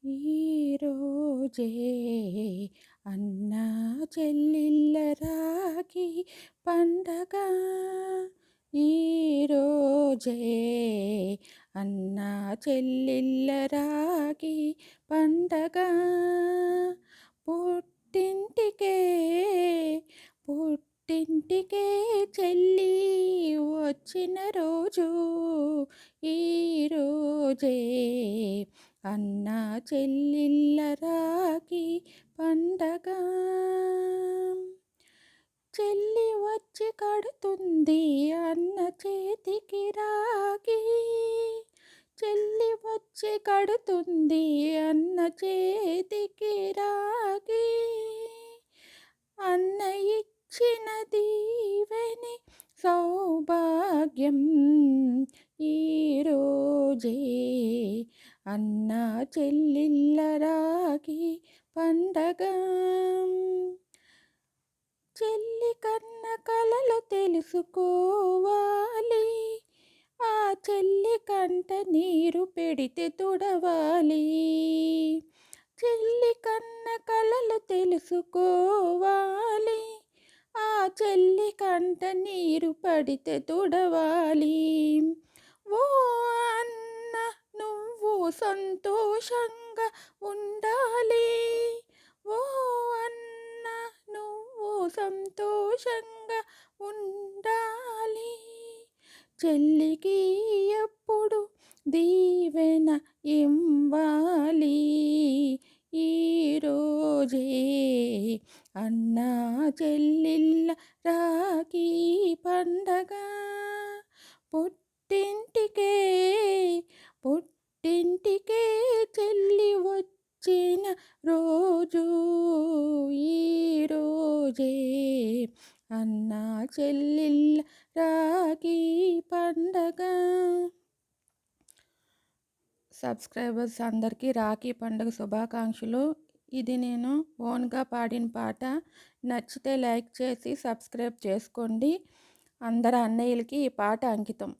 ఈరోజే అన్నా చెల్లిళ్ళ రాఖీ పండగ. ఈరోజే అన్నా చెల్లిళ్ళ రాఖీ పండగ. పుట్టింటికే పుట్టింటికే చెల్లి వచ్చిన రోజు ఈరోజే అన్నా చెల్లిళ్ళ రాఖీ పండగ. చెల్లి వచ్చి కడుతుంది అన్న చేతికి రాఖీ. చెల్లి వచ్చి కడుతుంది అన్న చేతికి రాఖీ. అన్న ఇచ్చిన దీవెని సౌభాగ్యం ఈరోజే అన్నా చెల్లిళ్ళ రాఖీ పండగ. చెల్లి కన్న కలలు తెలుసుకోవాలి, ఆ చెల్లి కంట నీరు పెడితే తుడవాలి. చెల్లి కన్న కలలు తెలుసుకోవాలి, ఆ చెల్లి కంట నీరు పడితే తుడవాలి. ఓ అన్న నువ్వు సంతోషంగా ఉండాలి, ఓ అన్న నువ్వు సంతోషంగా ఉండాలి. చెల్లికి ఎప్పుడు దీవెన ఇవ్వాలి, ఈరోజే అన్నా చెల్లిళ్ళ రాఖీ పండగ. పుట్టింటికే పుట్టింటికే చెల్లి వచ్చిన రోజు ఈరోజే అన్నా చెల్లిళ్ళ రాఖీ పండగ. సబ్స్క్రైబర్స్ అందరికీ రాఖీ పండుగ శుభాకాంక్షలు. ఇది నేను ఓన్గా పాడిన పాట. నచ్చితే లైక్ చేసి సబ్స్క్రైబ్ చేసుకోండి. అందరు అన్నయ్యలకి ఈ పాట అంకితం.